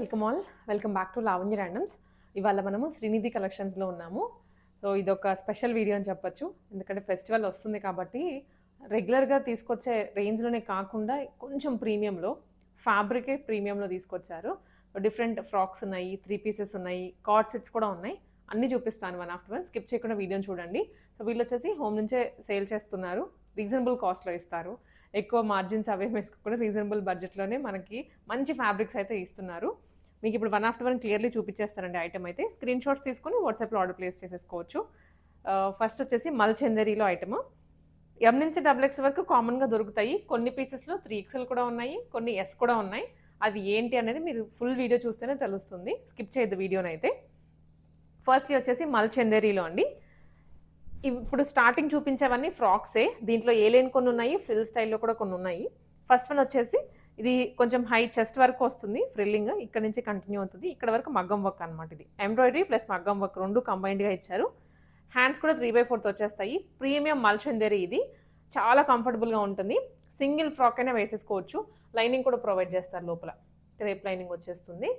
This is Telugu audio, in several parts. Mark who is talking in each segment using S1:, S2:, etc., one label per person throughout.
S1: Welcome all. Welcome back to Lavanya randoms. ఇవాళ మనము శ్రీనిధి కలెక్షన్స్లో ఉన్నాము. సో ఇదొక స్పెషల్ వీడియో అని చెప్పొచ్చు. ఎందుకంటే ఫెస్టివల్ వస్తుంది కాబట్టి రెగ్యులర్గా తీసుకొచ్చే రేంజ్లోనే కాకుండా కొంచెం ప్రీమియంలో, ఫ్యాబ్రికే ప్రీమియంలో తీసుకొచ్చారు. డిఫరెంట్ ఫ్రాక్స్ ఉన్నాయి, 3 పీసెస్ ఉన్నాయి, కార్డ్ సెట్స్ కూడా ఉన్నాయి. అన్నీ చూపిస్తాను వన్ ఆఫ్టర్ వన్. స్కిప్ చేయకుండా వీడియోని చూడండి. సో వీళ్ళు వచ్చేసి హోమ్ నుంచే సేల్ చేస్తున్నారు. రీజనబుల్ కాస్ట్లో ఇస్తారు. ఎక్కువ మార్జిన్స్ అవే వేసుకోకుండా రీజనబుల్ బడ్జెట్లోనే మనకి మంచి ఫ్యాబ్రిక్స్ అయితే ఇస్తున్నారు. మీకు ఇప్పుడు వన్ ఆఫ్టర్ వన్ క్లియర్లీ చూపించేస్తారండి. ఐటమ్ అయితే స్క్రీన్ షాట్స్ తీసుకొని వాట్సాప్లో ఆర్డర్ ప్లేస్ చేసేసుకోవచ్చు. ఫస్ట్ వచ్చేసి మల్చందరిలో ఐటమ్. ఎం నుంచి XXX వరకు కామన్గా దొరుకుతాయి. కొన్ని పీసెస్లో 3XL కూడా ఉన్నాయి, కొన్ని ఎస్ కూడా ఉన్నాయి. అది ఏంటి అనేది మీరు ఫుల్ వీడియో చూస్తేనే తెలుస్తుంది. స్కిప్ చేయొద్దు వీడియోనైతే. ఫస్ట్లీ వచ్చేసి మల్చందరిలో అండి. ఇప్పుడు స్టార్టింగ్ చూపించేవన్నీ ఫ్రాక్సే. దీంట్లో ఏలేని కొన్ని ఉన్నాయి, ఫ్రిల్ స్టైల్లో కూడా కొన్ని ఉన్నాయి. ఫస్ట్ వన్ వచ్చేసి ఇది కొంచెం హై చెస్ట్ వరకు వస్తుంది ఫ్రిల్లింగ్. ఇక్కడ నుంచి కంటిన్యూ అవుతుంది. ఇక్కడ వరకు మగ్గం వర్క్ అనమాట. ఇది ఎంబ్రాయిడరీ ప్లస్ మగ్గం వర్క్ రెండు కంబైన్డ్గా ఇచ్చారు. హ్యాండ్స్ కూడా 3/4 వచ్చేస్తాయి. ప్రీమియం మల్చందరి ఇది. చాలా కంఫర్టబుల్గా ఉంటుంది. సింగిల్ ఫ్రాక్ అయినా వేసేసుకోవచ్చు. లైనింగ్ కూడా ప్రొవైడ్ చేస్తారు లోపల. క్రేప్ లైనింగ్ వచ్చేస్తుంది.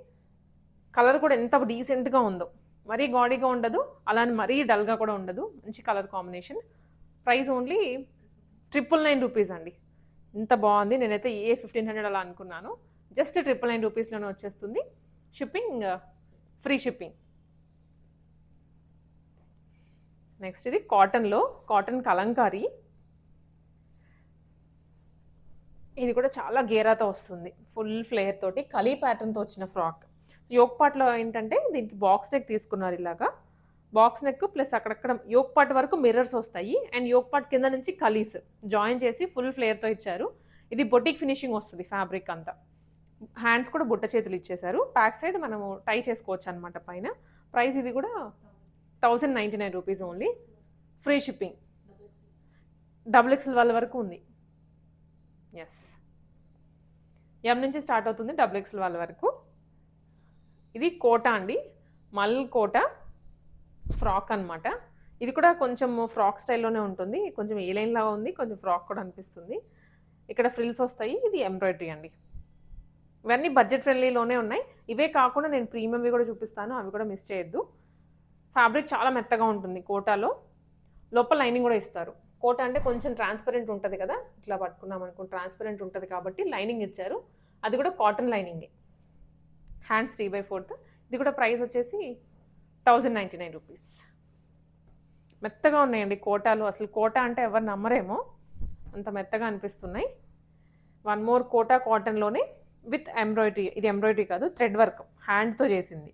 S1: కలర్ కూడా ఎంత డీసెంట్గా ఉందో. మరీ గాడీగా ఉండదు, అలానే మరీ డల్గా కూడా ఉండదు. మంచి colour combination. Price only 999 rupees అండి. ఇంత బాగుంది. నేనైతే 1500 అలా అనుకున్నాను. జస్ట్ 999 రూపీస్లోనే వచ్చేస్తుంది. Shipping free shipping. నెక్స్ట్ ఇది కాటన్లో, కాటన్ కలంకారీ. ఇది కూడా చాలా గేరాతో వస్తుంది. ఫుల్ ఫ్లేయర్ తోటి కలీ ప్యాటర్న్తో వచ్చిన ఫ్రాక్. యోక్ పార్ట్లో ఏంటంటే దీనికి బాక్స్ నెక్ తీసుకున్నారు. ఇలాగా బాక్స్ నెక్ ప్లస్ అక్కడక్కడ యోక్ పార్ట్ వరకు మిర్రర్స్ వస్తాయి. అండ్ యోక్ పార్ట్ కింద నుంచి కలీస్ జాయిన్ చేసి ఫుల్ ఫ్లేయర్తో ఇచ్చారు. ఇది బొటిక్ ఫినిషింగ్ వస్తుంది ఫ్యాబ్రిక్ అంతా. హ్యాండ్స్ కూడా బుట్ట చేతులు ఇచ్చేసారు. బ్యాక్ సైడ్ మనము టై చేసుకోవచ్చు అనమాట పైన. ప్రైస్ ఇది కూడా 1099 rupees only. Free shipping. XXL వాళ్ళ వరకు ఉంది. ఎస్, ఎం నుంచి స్టార్ట్ అవుతుంది XXL వాళ్ళ వరకు. ఇది కోటా అండి, మల్ కోటా ఫ్రాక్ అనమాట. ఇది కూడా కొంచెం ఫ్రాక్ స్టైల్లోనే ఉంటుంది. కొంచెం ఏ లైన్ లాగా ఉంది, కొంచెం ఫ్రాక్ కూడా అనిపిస్తుంది. ఇక్కడ ఫ్రిల్స్ వస్తాయి. ఇది ఎంబ్రాయిడరీ అండి. ఇవన్నీ బడ్జెట్ ఫ్రెండ్లీలోనే ఉన్నాయి. ఇవే కాకుండా నేను ప్రీమియంవి కూడా చూపిస్తాను, అవి కూడా మిస్ చేయొద్దు. ఫ్యాబ్రిక్ చాలా మెత్తగా ఉంటుంది కోటాలో. లోపల లైనింగ్ కూడా ఇస్తారు. కోటా అంటే కొంచెం ట్రాన్స్పరెంట్ ఉంటుంది కదా, ఇట్లా పట్టుకున్నాం అనుకో ట్రాన్స్పరెంట్ ఉంటుంది కాబట్టి లైనింగ్ ఇచ్చారు. అది కూడా కాటన్ లైనింగే. హ్యాండ్స్ 3/4. ఇది కూడా ప్రైస్ వచ్చేసి 1099 రూపీస్. మెత్తగా ఉన్నాయండి కోటాలు. అసలు కోటా అంటే ఎవరు నమ్మరేమో, అంత మెత్తగా అనిపిస్తున్నాయి. వన్ మోర్ కోటా కాటన్లోనే విత్ ఎంబ్రాయిడరీ. ఇది ఎంబ్రాయిడరీ కాదు, థ్రెడ్ వర్క్, హ్యాండ్తో చేసింది.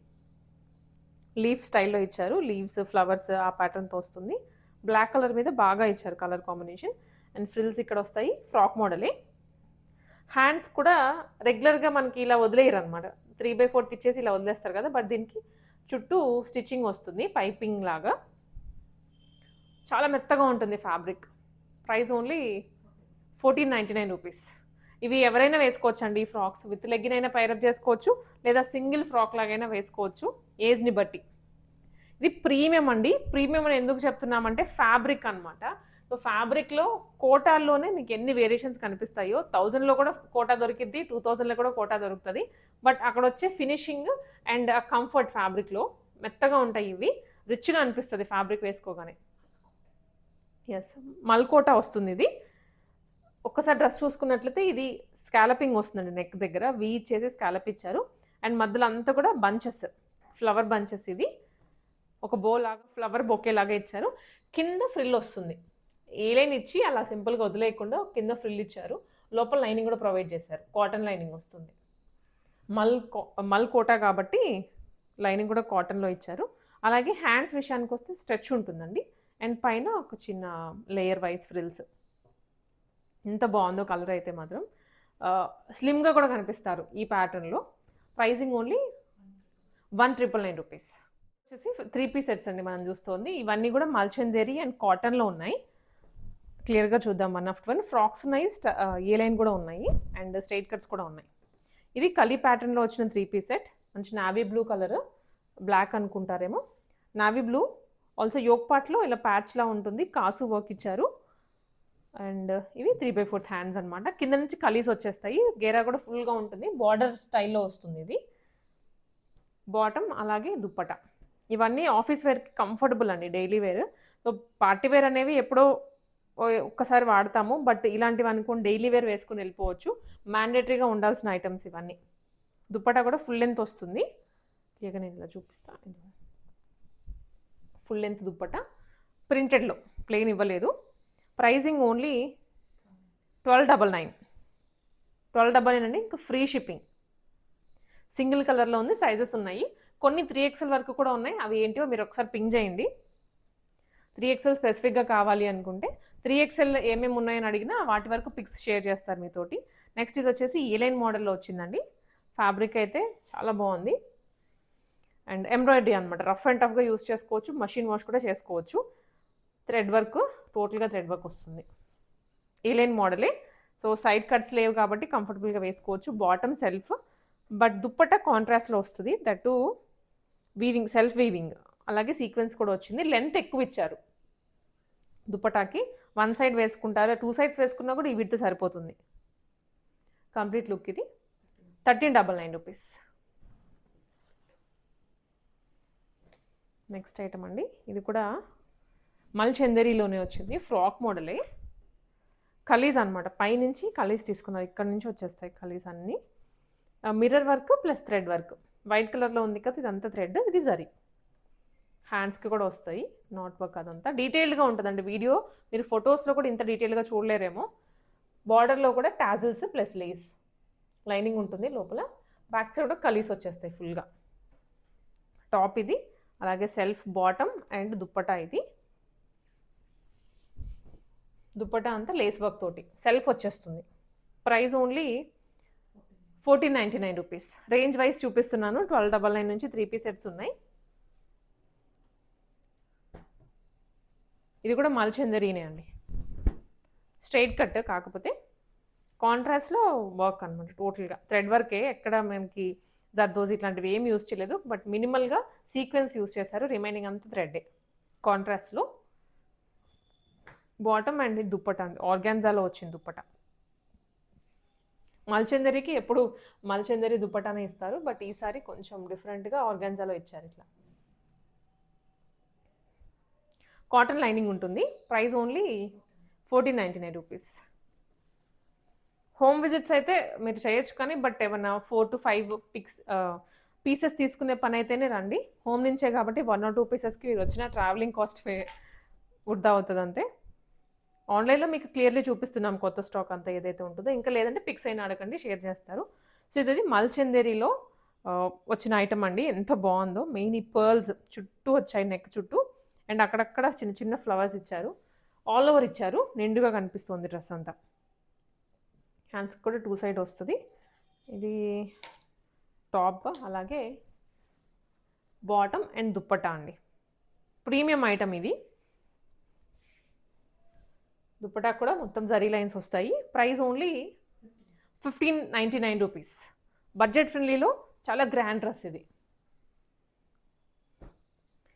S1: లీఫ్ స్టైల్లో ఇచ్చారు. లీవ్స్, ఫ్లవర్స్ ఆ ప్యాటర్న్తో వస్తుంది. బ్లాక్ కలర్ మీద బాగా ఇచ్చారు కలర్ కాంబినేషన్. అండ్ ఫ్రిల్స్ ఇక్కడ వస్తాయి. ఫ్రాక్ మోడలే. హ్యాండ్స్ కూడా రెగ్యులర్గా మనకి ఇలా వదిలేయరు అనమాట. 3/4 ఇచ్చేసి ఇలా వదిలేస్తారు కదా, బట్ దీనికి చుట్టూ స్టిచ్చింగ్ వస్తుంది పైపింగ్ లాగా. చాలా మెత్తగా ఉంటుంది ఫ్యాబ్రిక్. Price only 1499 rupees. ఇవి ఎవరైనా వేసుకోవచ్చు అండి. ఫ్రాక్స్ విత్ లెగ్గిన్ అయినా పైరప్ చేసుకోవచ్చు, లేదా సింగిల్ ఫ్రాక్ లాగైనా వేసుకోవచ్చు ఏజ్ని బట్టి. ఇది ప్రీమియం అండి. ప్రీమియం అని ఎందుకు చెప్తున్నామంటే ఫ్యాబ్రిక్ అనమాట. సో ఫ్యాబ్రిక్లో కోటాల్లోనే మీకు ఎన్ని వేరియేషన్స్ కనిపిస్తాయో. 1000లో కూడా కోటా దొరికిద్ది, 2000లో కూడా కోటా దొరుకుతుంది. బట్ అక్కడ వచ్చే ఫినిషింగ్ అండ్ ఆ కంఫర్ట్ ఫ్యాబ్రిక్లో మెత్తగా ఉంటాయి. ఇవి రిచ్గా అనిపిస్తుంది ఫ్యాబ్రిక్ వేసుకోగానే. ఎస్, మల్కోటా వస్తుంది ఇది. ఒక్కసారి డ్రెస్ చూసుకున్నట్లయితే ఇది స్కాలపింగ్ వస్తుందండి. నెక్ దగ్గర వీ ఇచ్చేసి స్కాలప్ ఇచ్చారు. అండ్ మధ్యలో అంతా కూడా బంచెస్, ఫ్లవర్ బంచెస్. ఇది ఒక బో లాగా, ఫ్లవర్ బొకే లాగా ఇచ్చారు. కింద ఫ్రిల్ వస్తుంది. ఏ లైన్ ఇచ్చి అలా సింపుల్గా వదిలేయకుండా కింద ఫ్రిల్ ఇచ్చారు. లోపల లైనింగ్ కూడా ప్రొవైడ్ చేశారు. కాటన్ లైనింగ్ వస్తుంది. మల్ కోటా కాబట్టి లైనింగ్ కూడా కాటన్లో ఇచ్చారు. అలాగే హ్యాండ్స్ విషయానికి వస్తే స్ట్రెచ్ ఉంటుందండి. అండ్ పైన ఒక చిన్న లేయర్ వైజ్ ఫ్రిల్స్. ఎంత బాగుందో కలర్ అయితే మాత్రం. స్లిమ్గా కూడా కనిపిస్తారు ఈ ప్యాటర్న్లో. Pricing only 1999 rupees. వచ్చేసి 3 పీస్ సెట్స్ అండి మనం చూస్తుంది. ఇవన్నీ కూడా మల్చందరి అండ్ కాటన్లో ఉన్నాయి. క్లియర్గా చూద్దాం వన్ ఆఫ్టర్ వన్. ఫ్రాక్స్ ఉన్నాయి, ఏ లైన్ కూడా ఉన్నాయి, అండ్ స్ట్రైట్ కట్స్ కూడా ఉన్నాయి. ఇది కలీ ప్యాటర్న్లో వచ్చిన 3 పీస్ సెట్. మంచి నావీ బ్లూ కలర్, బ్లాక్ అనుకుంటారేమో. Navy blue. ఆల్సో యోక్ పార్ట్లో ఇలా ప్యాచ్లా ఉంటుంది. కాసు వర్క్ ఇచ్చారు. అండ్ ఇవి 3/4 హ్యాండ్స్ అనమాట. కింద నుంచి కలీస్ వచ్చేస్తాయి. గేరా కూడా ఫుల్గా ఉంటుంది. బార్డర్ స్టైల్లో వస్తుంది ఇది. బాటమ్ అలాగే దుప్పట. ఇవన్నీ ఆఫీస్ వేర్‌కి కంఫర్టబుల్ అండి. Daily wear. So, party wear అనేవి ఎప్పుడో ఒక్కసారి వాడతాము. బట్ ఇలాంటివనుకోండి డైలీ వేర్ వేసుకొని ఎళ్ళిపోవచ్చు. మ్యాండేటరీగా ఉండాల్సిన ఐటెమ్స్ ఇవన్నీ. దుప్పట కూడా ఫుల్ లెంత్ వస్తుంది. ఇక నేను ఇలా చూపిస్తా. Full length dupatta. ప్రింటెడ్‌లో ప్లెయిన్ ఇవ్వలేదు. Pricing only 1299. 1299 అండి. ఇంకా ఫ్రీ షిప్పింగ్. సింగిల్ కలర్‌లో ఉంది. సైజెస్ ఉన్నాయి. కొన్ని 3XL వరకు కూడా ఉన్నాయి. అవి ఏంటివో మీరు ఒకసారి పింగ్ చేయండి. 3XL స్పెసిఫిక్‌గా కావాలి అనుకుంటే 3XL ఏమేమి ఉన్నాయని అడిగినా వాటి వరకు పిక్స్ షేర్ చేస్తారు మీతోటి. నెక్స్ట్ ఇది వచ్చేసి ఏ-లైన్ మోడల్‌లో వచ్చిందండి. ఫ్యాబ్రిక్ అయితే చాలా బాగుంది. అండ్ ఎంబ్రాయిడరీ అనమాట. రఫ్ అండ్ టఫ్‌గా యూజ్ చేసుకోవచ్చు. మషిన్ వాష్ కూడా చేసుకోవచ్చు. థ్రెడ్ వర్క్, టోటల్‌గా థ్రెడ్ వర్క్ వస్తుంది. ఏ-లైన్ మోడలే. సో, సైడ్ కట్స్ లేవు కాబట్టి కంఫర్టబుల్‌గా వేసుకోవచ్చు. బాటమ్ సెల్ఫ్, బట్ దుప్పట్ట కాంట్రాస్ట్‌లో వస్తుంది. That to weaving, self weaving. అలాగే సీక్వెన్స్ కూడా వచ్చింది. లెంత్ ఎక్కువ ఇచ్చారు దుప్పటాకి. వన్ సైడ్ వేసుకుంటారు, 2 సైడ్స్ వేసుకున్నా కూడా ఈ విడ్త్ సరిపోతుంది. కంప్లీట్ లుక్ ఇది. 1399 రూపీస్. నెక్స్ట్ ఐటమ్ అండి. ఇది కూడా మల్చందరిలోనే వచ్చింది. ఫ్రాక్ మోడలే. కలీజ్ అనమాట. పైనుంచి కలీజ్ తీసుకున్నారు. ఇక్కడ నుంచి వచ్చేస్తాయి కలీజ్ అన్నీ. Mirror work plus thread work. White కలర్లో ఉంది కదా, ఇదంతా థ్రెడ్, ఇది జరీ. హ్యాండ్స్కి కూడా వస్తాయి. నాట్ వర్క్ అదంతా డీటెయిల్డ్గా ఉంటుందండి. వీడియో మీరు ఫొటోస్లో కూడా ఇంత డీటెయిల్గా చూడలేరేమో. బార్డర్లో కూడా టాజిల్స్ ప్లస్ లేస్ లైనింగ్ ఉంటుంది లోపల. బ్యాక్ సైడ్ కలీస్ వచ్చేస్తాయి ఫుల్గా. టాప్ ఇది. అలాగే సెల్ఫ్ బాటమ్ అండ్ దుప్పటా ఇది. దుప్పటా అంతా లేస్ వర్క్ తోటి సెల్ఫ్ వచ్చేస్తుంది. Price only 1499 rupees. Range wise చూపిస్తున్నాను. 1299 నుంచి 3 పీస్ సెట్స్ ఉన్నాయి. ఇది కూడా మల్చందరీనే అండి. స్ట్రైట్ కట్ కాకపోతే కాంట్రాస్ట్లో వర్క్ అనమాట. టోటల్గా థ్రెడ్ వర్కే. ఎక్కడ మనకి జర్దోజీ ఇట్లాంటివి ఏం యూజ్ చేయలేదు. బట్ మినిమల్గా సీక్వెన్స్ యూజ్ చేశారు. రిమైనింగ్ అంతా థ్రెడ్డే. కాంట్రాస్ట్లో బాటమ్ అండ్ దుప్పట అండి. ఆర్గాన్జాలో వచ్చింది దుప్పట. మల్చందరికి ఎప్పుడు మల్చందరి దుప్పటానే ఇస్తారు. బట్ ఈసారి కొంచెం డిఫరెంట్గా ఆర్గాన్జాలో ఇచ్చారు. ఇట్లా కాటన్ లైనింగ్ ఉంటుంది. Price only 1499 rupees. Home visits అయితే మీరు చేయొచ్చు కానీ, బట్ ఏమన్నా 4 to 5 పీసెస్ తీసుకునే పని అయితేనే రండి. హోమ్ నుంచే కాబట్టి 1 or 2 పీసెస్కి మీరు వచ్చిన ట్రావెలింగ్ కాస్ట్ వృధా అవుతుంది అంతే. ఆన్లైన్లో మీకు క్లియర్లీ చూపిస్తున్నాం కొత్త స్టాక్ అంతా ఏదైతే ఉంటుందో. ఇంకా లేదంటే పిక్స్ అయినా అడగండి, షేర్ చేస్తారు. సో ఇది మల్చందేరిలో వచ్చిన ఐటమ్ అండి. ఎంత బాగుందో. మెయిన్ ఈ పర్ల్స్ చుట్టూ వచ్చాయి, నెక్ చుట్టూ. అండ్ అక్కడక్కడ చిన్న చిన్న ఫ్లవర్స్ ఇచ్చారు. ఆల్ ఓవర్ ఇచ్చారు. నిండుగా కనిపిస్తుంది డ్రెస్ అంతా. హ్యాండ్స్ కూడా 2 సైడ్ వస్తుంది. ఇది టాప్, అలాగే బాటమ్ అండ్ దుప్పటా అండి. ప్రీమియం ఐటమ్ ఇది. దుప్పటా కూడా మొత్తం జరీ లైన్స్ వస్తాయి. Price only 1599 rupees. బడ్జెట్ ఫ్రెండ్లీలో చాలా గ్రాండ్ డ్రెస్ ఇది.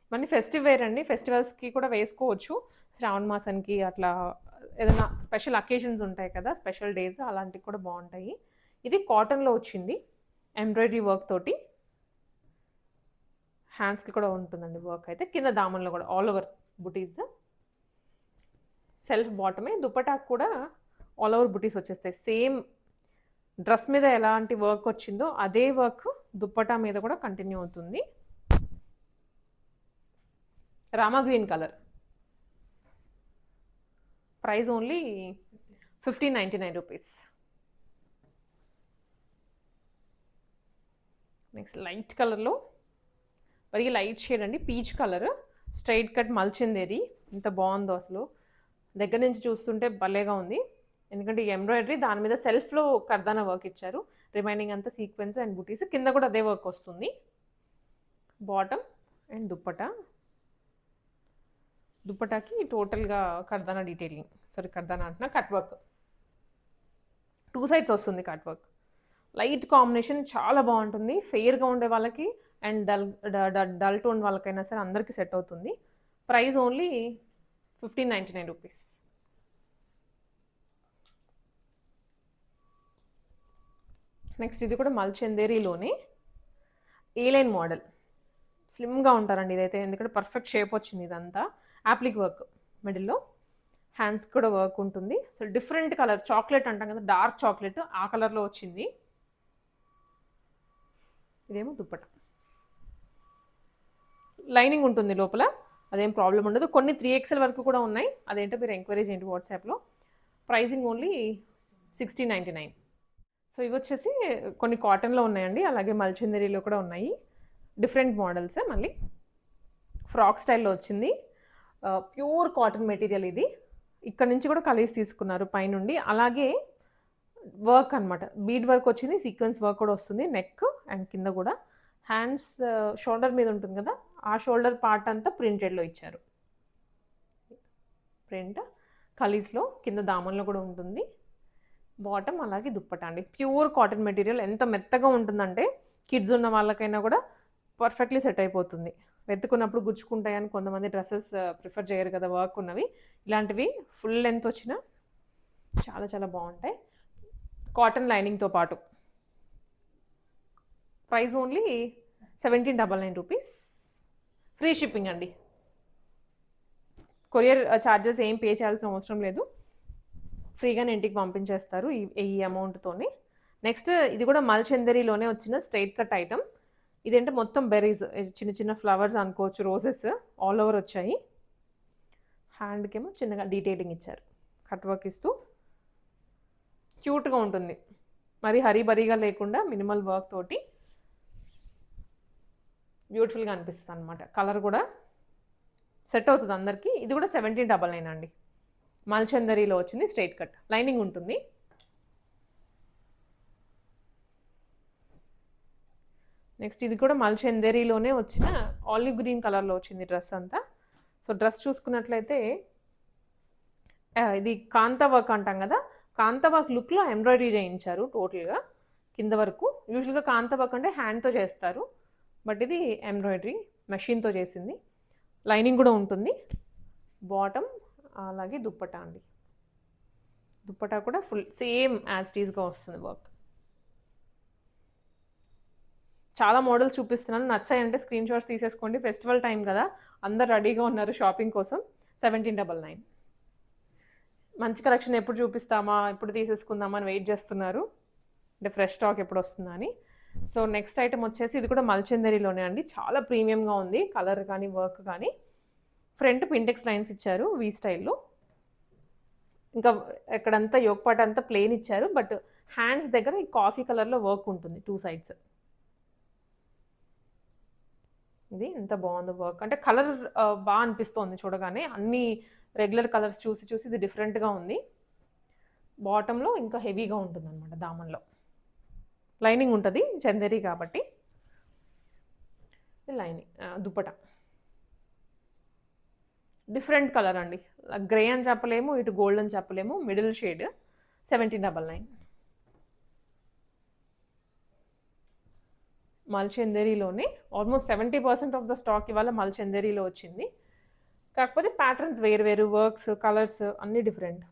S1: ఇవన్నీ ఫెస్టివ్ వేర్ అండి. ఫెస్టివల్స్కి కూడా వేసుకోవచ్చు. శ్రావణ మాసానికి అట్లా ఏదైనా స్పెషల్ అకేషన్స్ ఉంటాయి కదా, స్పెషల్ డేస్, అలాంటివి కూడా బాగుంటాయి. ఇది కాటన్లో వచ్చింది. ఎంబ్రాయిడరీ వర్క్ తోటి. హ్యాండ్స్కి కూడా ఉంటుందండి వర్క్ అయితే. కింద దామన్లో కూడా ఆల్ ఓవర్ బుటీస్. సెల్ఫ్ బాటమే. దుప్పటాకు కూడా ఆల్ ఓవర్ బుటీస్ వచ్చేస్తాయి. సేమ్ డ్రెస్ మీద ఎలాంటి వర్క్ వచ్చిందో అదే వర్క్ దుప్పటా మీద కూడా కంటిన్యూ అవుతుంది. Rama green colour. Price only 1599 rupees. Next light కలర్లో, మరి లైట్ షేడ్ అండి, పీచ్ కలర్. స్ట్రైట్ కట్ మల్చిందేది. ఎంత బాగుందో అసలు. దగ్గర నుంచి చూస్తుంటే భలేగా ఉంది. ఎందుకంటే ఈ ఎంబ్రాయిడరీ దాని మీద సెల్ఫ్లో కర్దానా వర్క్ ఇచ్చారు. రిమైనింగ్ అంతా సీక్వెన్స్ అండ్ బుటీస్. కింద కూడా అదే వర్క్ వస్తుంది. Bottom and dupatta. దుప్పటాకి టోటల్గా కర్దానా డీటెయిలింగ్, సారీ కర్దానా అంటున్నా, కట్ వర్క్ 2 సైడ్స్ వస్తుంది. కట్ వర్క్ లైట్ కాంబినేషన్ చాలా బాగుంటుంది. ఫెయిర్గా ఉండే వాళ్ళకి అండ్ డల్ టోన్ వాళ్ళకైనా సరే అందరికీ సెట్ అవుతుంది. Price only 1599 rupees. నెక్స్ట్ ఇది కూడా మల్చందేరీలోనే ఏ లైన్ మోడల్, స్లిమ్గా ఉంటారండి ఇదైతే, ఎందుకంటే పర్ఫెక్ట్ షేప్ వచ్చింది ఇదంతా. యాప్లిక్ వర్క్ మిడిల్లో, హ్యాండ్స్ కూడా వర్క్ ఉంటుంది. అసలు డిఫరెంట్ కలర్, చాక్లెట్ అంటాం కదా, డార్క్ చాక్లెట్ ఆ కలర్లో వచ్చింది. ఇదేమో దుప్పట, లైనింగ్ ఉంటుంది లోపల, అదేం ప్రాబ్లం ఉండదు. కొన్ని 3XL వరకు కూడా ఉన్నాయి, అదేంటో మీరు ఎంక్వైరీ చేయండి వాట్సాప్లో. Pricing only 1699. సో ఇవి వచ్చేసి కొన్ని కాటన్లో ఉన్నాయండి, అలాగే మల్చందరిలో కూడా ఉన్నాయి. Different models. మళ్ళీ ఫ్రాక్ స్టైల్లో వచ్చింది, ప్యూర్ కాటన్ మెటీరియల్ ఇది. ఇక్కడ నుంచి కూడా కలీస్ తీసుకున్నారు పైనుండి. అలాగే వర్క్ అనమాట, బీడ్ వర్క్ వచ్చింది, సీక్వెన్స్ వర్క్ కూడా వస్తుంది నెక్ అండ్ కింద కూడా. హ్యాండ్స్ షోల్డర్ మీద ఉంటుంది కదా, ఆ షోల్డర్ పార్ట్ అంతా ప్రింటెడ్లో ఇచ్చారు. ప్రింట్ కలీస్లో కింద దామన్లో కూడా ఉంటుంది. బాటమ్ అలాగే దుప్పట అండి, ప్యూర్ కాటన్ మెటీరియల్. ఎంత మెత్తగా ఉంటుందంటే కిడ్స్ ఉన్న వాళ్ళకైనా కూడా పర్ఫెక్ట్లీ సెట్ అయిపోతుంది. వెతుకున్నప్పుడు గుచ్చుకుంటాయని కొంతమంది డ్రెస్సెస్ ప్రిఫర్ చేయరు కదా వర్క్ ఉన్నవి. ఇలాంటివి ఫుల్ లెంత్ వచ్చిన చాలా చాలా బాగుంటాయి, కాటన్ లైనింగ్తో పాటు. Price only 1799 rupees. Free shipping అండి, కొరియర్ ఛార్జెస్ ఏం పే చేయాల్సిన అవసరం లేదు, ఫ్రీగానే ఇంటికి పంపించేస్తారు ఈ అమౌంట్తోనే. నెక్స్ట్ ఇది కూడా మల్చందరిలోనే వచ్చిన స్ట్రైట్ కట్ ఐటమ్. ఇదేంటే మొత్తం బెర్రీస్, చిన్న చిన్న ఫ్లవర్స్ అనుకోవచ్చు, రోజెస్ ఆల్ ఓవర్ వచ్చాయి. హ్యాండ్కేమో చిన్నగా డీటెయిలింగ్ ఇచ్చారు, కట్ వర్క్ ఇస్తూ క్యూట్గా ఉంటుంది. మరి హరీబరీగా లేకుండా మినిమల్ వర్క్ తోటి బ్యూటిఫుల్గా అనిపిస్తుంది అనమాట. కలర్ కూడా సెట్ అవుతుంది అందరికీ. ఇది కూడా 1799 అండి, మల్చందరిలో వచ్చింది, స్ట్రైట్ కట్, లైనింగ్ ఉంటుంది. నెక్స్ట్ ఇది కూడా మల్చందరిలోనే వచ్చిన ఆలివ్ గ్రీన్ కలర్లో వచ్చింది డ్రెస్ అంతా. సో డ్రెస్ చూసుకున్నట్లయితే ఇది కాంతా వర్క్ అంటాం కదా, కాంతా వర్క్ లుక్లో ఎంబ్రాయిడరీ చేయించారు టోటల్గా కింద వరకు. యూజువల్గా కాంతా వర్క్ అంటే హ్యాండ్తో చేస్తారు, బట్ ఇది ఎంబ్రాయిడరీ మెషిన్తో చేసింది. లైనింగ్ కూడా ఉంటుంది. బాటమ్ అలాగే దుప్పటా అండి, దుప్పటా కూడా ఫుల్ సేమ్ యాజ్ టీజ్గా వస్తుంది వర్క్. చాలా మోడల్స్ చూపిస్తున్నాను, నచ్చాయంటే స్క్రీన్ షాట్స్ తీసేసుకోండి. ఫెస్టివల్ టైం కదా, అందరు రెడీగా ఉన్నారు షాపింగ్ కోసం. 1799. మంచి కలెక్షన్ ఎప్పుడు చూపిస్తామా, ఎప్పుడు తీసేసుకుందామా అని వెయిట్ చేస్తున్నారు, అంటే ఫ్రెష్ స్టాక్ ఎప్పుడు వస్తుందా అని. సో నెక్స్ట్ ఐటమ్ వచ్చేసి ఇది కూడా మల్చందరిలోనే అండి, చాలా ప్రీమియంగా ఉంది, కలర్ కానీ వర్క్ కానీ. ఫ్రంట్ పింటెక్స్ లైన్స్ ఇచ్చారు వీ స్టైల్లో. ఇంకా ఎక్కడంతా యోగపాట అంతా ప్లెయిన్ ఇచ్చారు, బట్ హ్యాండ్స్ దగ్గర ఈ కాఫీ కలర్లో వర్క్ ఉంటుంది 2 sides. ఇది ఎంత బాగుందో వర్క్, అంటే కలర్ బాగా అనిపిస్తోంది చూడగానే. అన్ని రెగ్యులర్ కలర్స్ చూసి చూసి ఇది డిఫరెంట్గా ఉంది. బాటంలో ఇంకా హెవీగా ఉంటుంది అనమాట, దామన్లో లైనింగ్ ఉంటుంది, చందేరి కాబట్టి. లైనింగ్ దుప్పట డిఫరెంట్ కలర్ అండి, గ్రే అని చెప్పలేము, ఇటు గోల్డ్ అని చెప్పలేము, మిడిల్ షేడ్. 1799. మల్చందరిలోనే ఆల్మోస్ట్ 70% ఆఫ్ ద స్టాక్ ఇవాళ మల్చందరిలో వచ్చింది. కాకపోతే ప్యాటర్న్స్ వేరు, వర్క్స్ కలర్స్ అన్నీ డిఫరెంట్.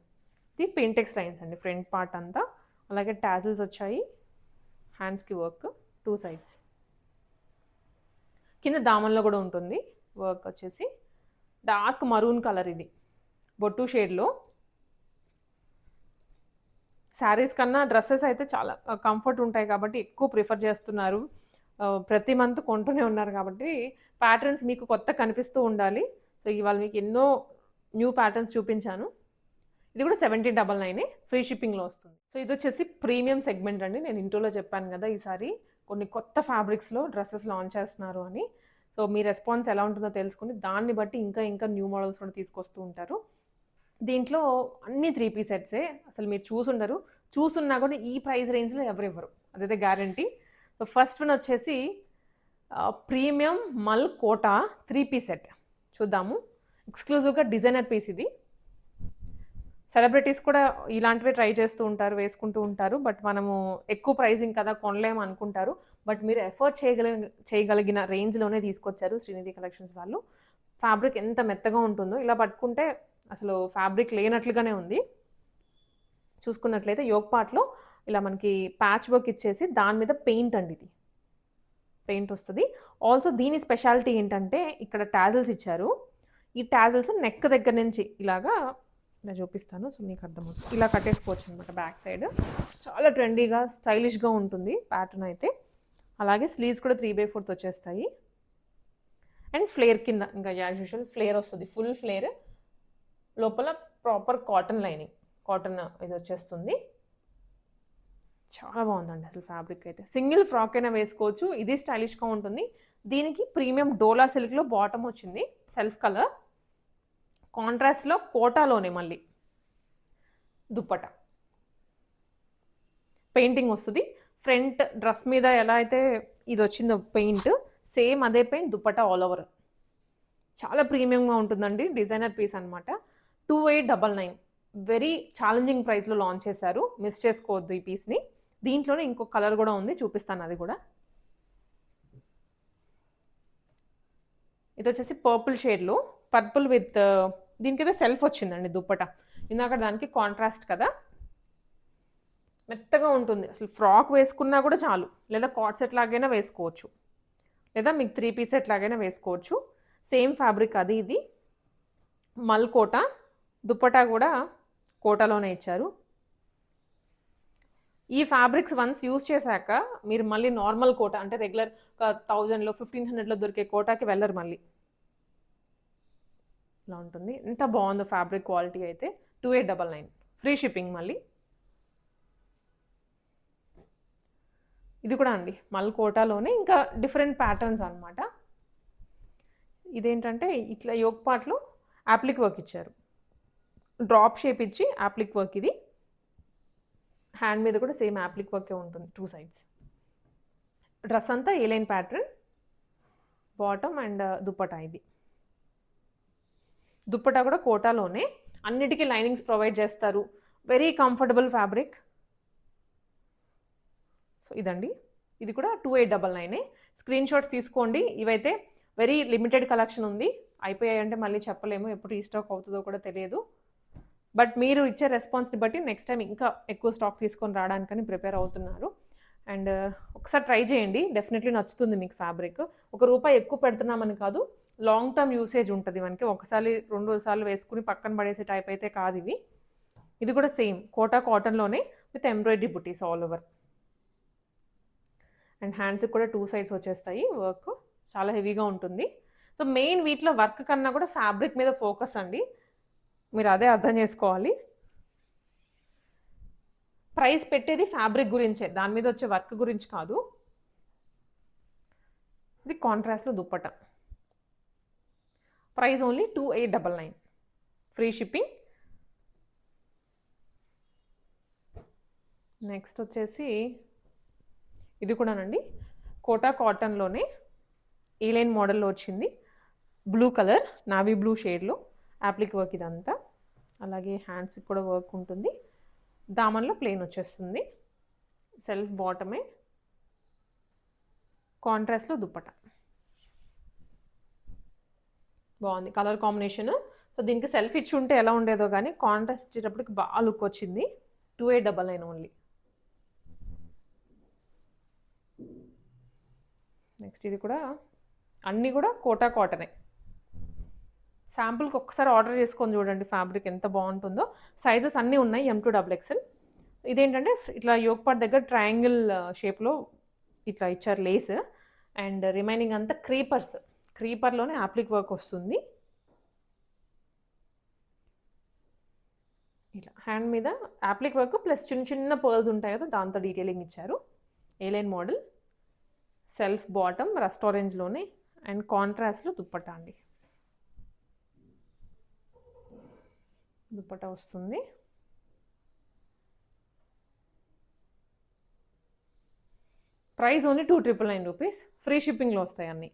S1: ఇది పింటెక్స్ లైన్స్ అండి, ఫ్రంట్ పార్ట్ అంతా. అలాగే టాజిల్స్ వచ్చాయి, హ్యాండ్స్కి వర్క్ 2 sides. కింద దామన్లో కూడా ఉంటుంది వర్క్ వచ్చేసి. డార్క్ మరూన్ కలర్, ఇది బొట్టు షేడ్లో. శారీస్ కన్నా డ్రెస్సెస్ అయితే చాలా కంఫర్ట్ ఉంటాయి కాబట్టి ఎక్కువ ప్రిఫర్ చేస్తున్నారు. ప్రతి మంత్ కొంటూనే ఉన్నారు కాబట్టి ప్యాటర్న్స్ మీకు కొత్త కనిపిస్తూ ఉండాలి. సో ఇవాళ మీకు ఎన్నో న్యూ ప్యాటర్న్స్ చూపించాను. ఇది కూడా 1799 ఫ్రీ షిప్పింగ్లో వస్తుంది. సో ఇది వచ్చేసి ప్రీమియం సెగ్మెంట్ అండి. నేను ఇంట్రోలో చెప్పాను కదా, ఈసారి కొన్ని కొత్త ఫ్యాబ్రిక్స్లో డ్రెస్సెస్ లాంచ్ చేస్తున్నారు అని. సో మీ రెస్పాన్స్ ఎలా ఉంటుందో తెలుసుకుని దాన్ని బట్టి ఇంకా న్యూ మోడల్స్ కూడా తీసుకొస్తూ ఉంటారు. దీంట్లో అన్ని 3 piece సెట్సే. అసలు మీరు చూసున్నా కూడా ఈ ప్రైస్ రేంజ్లో ఎవరు అదైతే గ్యారంటీ. సో ఫస్ట్ వన్ వచ్చేసి ప్రీమియం మల్ కోటా 3 piece సెట్ చూద్దాము. ఎక్స్క్లూజివ్గా డిజైనర్ పీస్ ఇది. సెలబ్రిటీస్ కూడా ఇలాంటివే ట్రై చేస్తూ ఉంటారు, వేసుకుంటూ ఉంటారు. బట్ మనము ఎక్కువ ప్రైజింగ్ కదా కొనలేము అనుకుంటారు. బట్ మీరు ఎఫర్ట్ చేయగలిగిన రేంజ్లోనే తీసుకొచ్చారు శ్రీనిధి కలెక్షన్స్ వాళ్ళు. ఫ్యాబ్రిక్ ఎంత మెత్తగా ఉంటుందో, ఇలా పట్టుకుంటే అసలు ఫ్యాబ్రిక్ లేనట్లుగానే ఉంది. చూసుకున్నట్లయితే యోగ్ పార్ట్లో ఇలా మనకి ప్యాచ్ వర్క్ ఇచ్చేసి దాని మీద పెయింట్ అండి. ఇది పెయింట్ వస్తుంది. ఆల్సో దీని స్పెషాలిటీ ఏంటంటే ఇక్కడ టాజిల్స్ ఇచ్చారు. ఈ టాజిల్స్ నెక్ దగ్గర నుంచి ఇలాగా ఇలా చూపిస్తాను సో మీకు అర్థమవుతుంది. ఇలా కట్టేసుకోవచ్చు అనమాట బ్యాక్ సైడ్. చాలా ట్రెండీగా స్టైలిష్గా ఉంటుంది ప్యాటర్న్ అయితే. అలాగే స్లీవ్స్ కూడా 3/4 వచ్చేస్తాయి. అండ్ ఫ్లేర్ కింద ఇంకా యాజ్ యూజువల్ ఫ్లేర్ వస్తుంది, ఫుల్ ఫ్లేర్. లోపల ప్రాపర్ కాటన్ లైనింగ్, కాటన్ ఇది వచ్చేస్తుంది. చాలా బాగుందండి అసలు ఫ్యాబ్రిక్ అయితే. సింగిల్ ఫ్రాక్ అయినా వేసుకోవచ్చు, ఇది స్టైలిష్గా ఉంటుంది. దీనికి ప్రీమియం డోలా సిల్క్లో బాటమ్ వచ్చింది, సెల్ఫ్ కలర్. కాంట్రాస్ట్లో కోటాలోనే మళ్ళీ దుప్పట పెయింటింగ్ వస్తుంది. ఫ్రంట్ డ్రెస్ మీద ఎలా అయితే ఇది వచ్చిందో పెయింట్, సేమ్ అదే పెయింట్ దుప్పట ఆల్ ఓవర్. చాలా ప్రీమియంగా ఉంటుందండి, డిజైనర్ పీస్ అనమాట. 2899 వెరీ ఛాలెంజింగ్ ప్రైస్లో లాంచ్ చేశారు, మిస్ చేసుకోవద్దు ఈ పీస్ని. దీంట్లోనే ఇంకో కలర్ కూడా ఉంది, చూపిస్తాను అది కూడా. ఇది వచ్చేసి పర్పుల్ షేడ్లో, పర్పుల్ విత్ దీనికైతే సెల్ఫ్ వచ్చిందండి దుప్పట. ఇందాక దానికి కాంట్రాస్ట్ కదా, మెత్తగా ఉంటుంది. అసలు ఫ్రాక్ వేసుకున్నా కూడా చాలు, లేదా కార్డ్ సెట్ లాగైనా వేసుకోవచ్చు, లేదా మీకు 3 పీస్ సెట్ లాగైనా వేసుకోవచ్చు. సేమ్ ఫ్యాబ్రిక్ అది ఇది. మల్ కోట, దుప్పటా కూడా కోటాలోనే ఇచ్చారు. ఈ ఫ్యాబ్రిక్స్ వన్స్ యూజ్ చేశాక మీరు మళ్ళీ నార్మల్ కోట అంటే రెగ్యులర్ 1000లో 1500లో దొరికే కోటాకి వెళ్ళరు మళ్ళీ. ఇలా ఉంటుంది. ఎంత బాగుందో ఫ్యాబ్రిక్ క్వాలిటీ అయితే. 2899 ఫ్రీ షిప్పింగ్ మళ్ళీ. ఇది కూడా అండి మల్ కోటాలోనే, ఇంకా డిఫరెంట్ ప్యాటర్న్స్ అనమాట. ఇదేంటంటే ఇట్లా యోక్ పార్ట్లో యాప్లిక్ వర్క్ ఇచ్చారు, డ్రాప్ షేప్ ఇచ్చి యాప్లిక్ వర్క్. ఇది హ్యాండ్ మీద కూడా సేమ్ యాప్లిక్ వర్కే ఉంటుంది, 2 సైడ్స్. డ్రెస్ అంతా A line pattern, bottom and dupatta. ఇది దుప్పటా కూడా కోటాలోనే, అన్నిటికీ లైనింగ్స్ ప్రొవైడ్ చేస్తారు. Very comfortable fabric. సో ఇదండి, ఇది కూడా 2899. స్క్రీన్ షాట్స్ తీసుకోండి. ఇవైతే వెరీ లిమిటెడ్ కలెక్షన్ ఉంది, అయిపోయాయంటే మళ్ళీ చెప్పలేము, ఎప్పుడు రీస్టాక్ అవుతుందో కూడా తెలియదు. బట్ మీరు ఇచ్చే రెస్పాన్స్ని బట్టి నెక్స్ట్ టైం ఇంకా ఎక్కువ స్టాక్ తీసుకొని రావడానికని ప్రిపేర్ అవుతున్నారు. అండ్ ఒకసారి ట్రై చేయండి, డెఫినెట్లీ నచ్చుతుంది మీకు ఫ్యాబ్రిక్. ₹1 ఎక్కువ పెడుతున్నామని కాదు, లాంగ్ టర్మ్ యూసేజ్ ఉంటుంది మనకి. ఒకసారి 2 సార్లు వేసుకుని పక్కన పడేసే టైప్ అయితే కాదు ఇవి. ఇది కూడా సేమ్ కోటా కాటన్లోనే with embroidery buttis all over. And హ్యాండ్స్కి కూడా 2 సైడ్స్ వచ్చేస్తాయి వర్క్, చాలా హెవీగా ఉంటుంది. సో మెయిన్ వీటిలో వర్క్ కన్నా కూడా ఫ్యాబ్రిక్ మీద ఫోకస్ అండి, మీరు అదే అర్థం చేసుకోవాలి. ప్రైస్ పెట్టేది ఫ్యాబ్రిక్ గురించే, దాని మీద వచ్చే వర్క్ గురించి కాదు. ఇది కాంట్రాస్ట్లో dupatta, price only 2899 free shipping. Next వచ్చేసి ఇది కూడానండి కోటా కాటన్లోనే ఏ లైన్ మోడల్లో వచ్చింది, బ్లూ కలర్, నావీ బ్లూ షేడ్లో యాప్లిక్ వర్క్ ఇదంతా. అలాగే హ్యాండ్స్కి కూడా వర్క్ ఉంటుంది. దామన్లో ప్లెయిన్ వచ్చేస్తుంది, సెల్ఫ్ బాటమే, కాంట్రాస్ట్లో దుప్పట. బాగుంది కలర్ కాంబినేషన్. సో దీనికి సెల్ఫ్ ఇచ్చి ఉంటే ఎలా ఉండేదో కానీ కాంట్రాస్ట్ ఇచ్చేటప్పటికి బాగా లుక్ వచ్చింది. 2899 ఓన్లీ. నెక్స్ట్ ఇది కూడా అన్నీ కూడా కోటా కాటనే. శాంపుల్కి ఒక్కసారి ఆర్డర్ చేసుకొని చూడండి ఫ్యాబ్రిక్ ఎంత బాగుంటుందో. సైజెస్ అన్నీ ఉన్నాయి, M to XXL. ఇదేంటంటే ఇట్లా యోక్ పార్ట్ దగ్గర ట్రయాంగిల్ షేప్లో ఇట్లా ఇచ్చారు లేస్. అండ్ రిమైనింగ్ అంతా క్రీపర్లోనే యాప్లిక్ వర్క్ వస్తుంది. ఇట్లా హ్యాండ్ మీద యాప్లిక్ వర్క్ ప్లస్ చిన్న చిన్న పర్ల్స్ ఉంటాయి కదా, దాంతో డీటెయిలింగ్ ఇచ్చారు. A line model, self bottom rust ఆరెంజ్లోనే, అండ్ కాంట్రాస్ట్లో దుప్పట్టా అండి. దుప్పట్టా వస్తుంది. Price only 2999 rupees. ఫ్రీ షిప్పింగ్లో వస్తాయి అన్నీ.